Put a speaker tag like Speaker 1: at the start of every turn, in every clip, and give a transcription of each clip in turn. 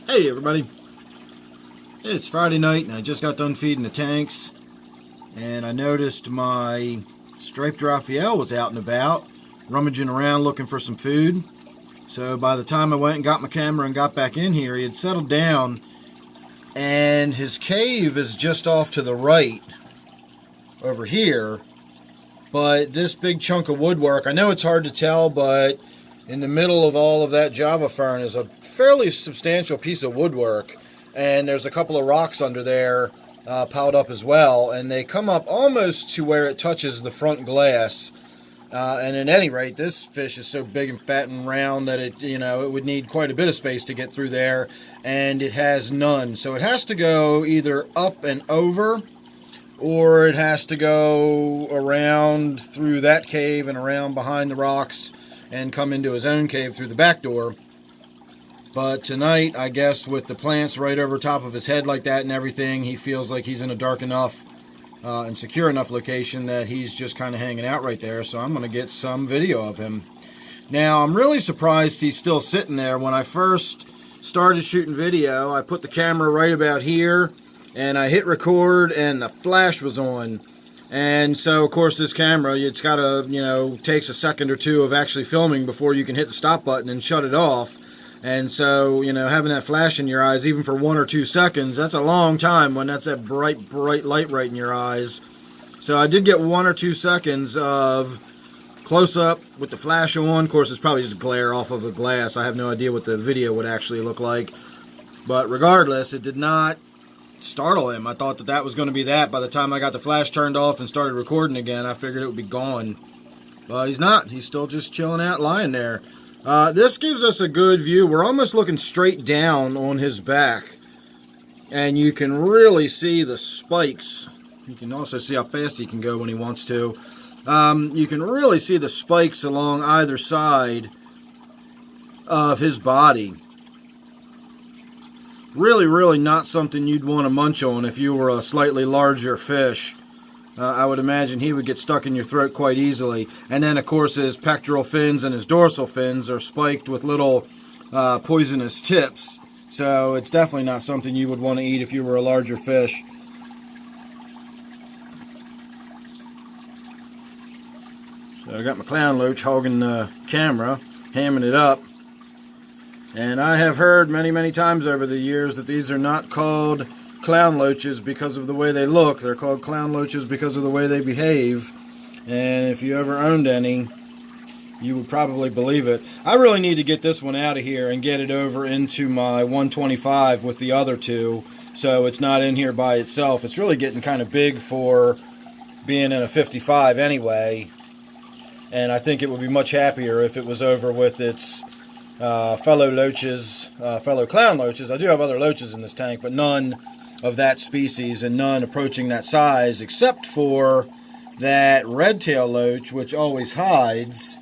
Speaker 1: Hey everybody, it's Friday night and I just got done feeding the tanks and I noticed my Striped Raphael was out and about rummaging around looking for some food. So by the time I went and got my camera and got back in here, he had settled down and his cave is just off to the right over here. But this big chunk of woodwork, I know it's hard to tell, but in the middle of all of that Java fern is a fairly substantial piece of woodwork, and there's a couple of rocks under there piled up as well, and they come up almost to where it touches the front glass. And at any rate, this fish is so big and fat and round that it would need quite a bit of space to get through there, and it has none. So it has to go either up and over, or it has to go around through that cave and around behind the rocks and come into his own cave through the back door. But tonight, I guess with the plants right over top of his head like that and everything, he feels like he's in a dark enough and secure enough location that he's just kind of hanging out right there. So I'm going to get some video of him. Now, I'm really surprised he's still sitting there. When I first started shooting video, I put the camera right about here and I hit record and the flash was on. And so, of course, this camera, it's got to, takes a second or two of actually filming before you can hit the stop button and shut it off. And so, having that flash in your eyes, even for 1 or 2 seconds, that's a long time when that's that bright, bright light right in your eyes. So I did get 1 or 2 seconds of close-up with the flash on. Of course, it's probably just glare off of the glass. I have no idea what the video would actually look like. But regardless, it did not startle him. I thought that was going to be that. By the time I got the flash turned off and started recording again, I figured it would be gone. But he's not. He's still just chilling out, lying there. This gives us a good view. We're almost looking straight down on his back. And you can really see the spikes. You can also see how fast he can go when he wants to. You can really see the spikes along either side of his body. Really, really not something you'd want to munch on if you were a slightly larger fish. I would imagine he would get stuck in your throat quite easily. And then, of course, his pectoral fins and his dorsal fins are spiked with little poisonous tips. So it's definitely not something you would want to eat if you were a larger fish. So I got my clown loach hogging the camera, hamming it up. And I have heard many, many times over the years that these are not called clown loaches because of the way they look. They're called clown loaches because of the way they behave. And if you ever owned any, you would probably believe it. I really need to get this one out of here and get it over into my 125 with the other two, so it's not in here by itself. It's really getting kind of big for being in a 55 anyway. And I think it would be much happier if it was over with its fellow loaches, fellow clown loaches. I do have other loaches in this tank, but none of that species and none approaching that size, except for that red-tail loach, which always hides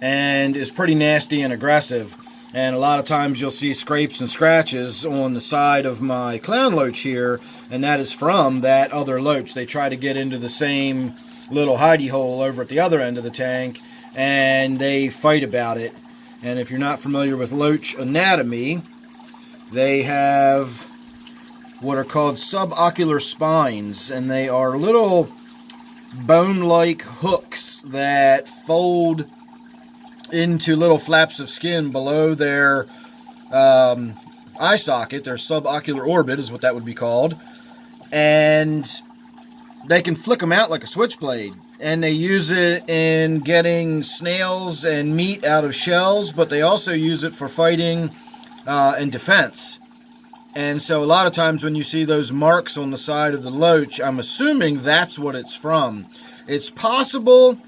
Speaker 1: and is pretty nasty and aggressive. And a lot of times you'll see scrapes and scratches on the side of my clown loach here, and that is from that other loach. They try to get into the same little hidey hole over at the other end of the tank, and they fight about it. And if you're not familiar with loach anatomy, they have what are called subocular spines, and they are little bone-like hooks that fold into little flaps of skin below their eye socket. Their subocular orbit is what that would be called. And they can flick them out like a switchblade. And they use it in getting snails and meat out of shells, but they also use it for fighting and defense. And so a lot of times when you see those marks on the side of the loach, I'm assuming that's what it's from. It's possible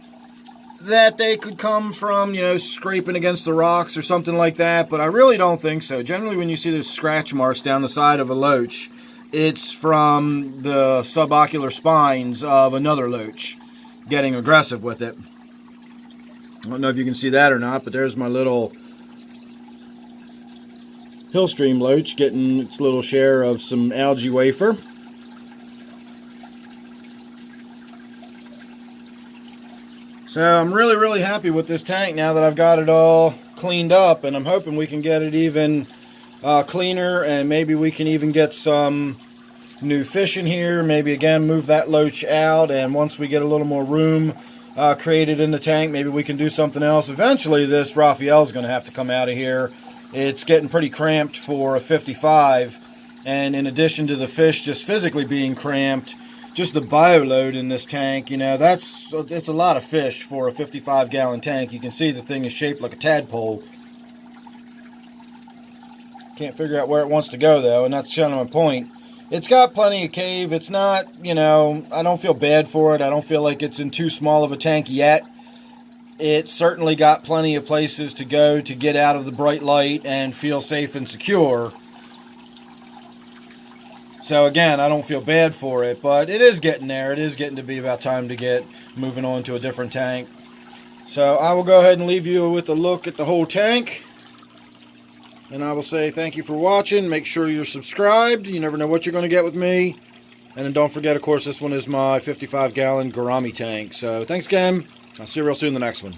Speaker 1: that they could come from, scraping against the rocks or something like that, but I really don't think so. Generally, when you see those scratch marks down the side of a loach, it's from the subocular spines of another loach getting aggressive with it. I don't know if you can see that or not, but there's my little Hillstream loach getting its little share of some algae wafer. So I'm really, really happy with this tank now that I've got it all cleaned up, and I'm hoping we can get it even cleaner, and maybe we can even get some new fish in here. Maybe again move that loach out, and once we get a little more room created in the tank, maybe we can do something else. Eventually this Raphael is going to have to come out of here. It's getting pretty cramped for a 55, and in addition to the fish just physically being cramped, just the bio load in this tank, you know, it's a lot of fish for a 55-gallon tank. You can see the thing is shaped like a tadpole. Can't figure out where it wants to go though, and that's kind of my point. It's got plenty of cave. It's not, you know, I don't feel bad for it. I don't feel like it's in too small of a tank yet. It's certainly got plenty of places to go to get out of the bright light and feel safe and secure. So again, I don't feel bad for it, but it is getting there. It is getting to be about time to get moving on to a different tank. So I will go ahead and leave you with a look at the whole tank. And I will say thank you for watching. Make sure you're subscribed. You never know what you're going to get with me. And then don't forget, of course, this one is my 55-gallon Gourami tank. So thanks again. I'll see you real soon in the next one.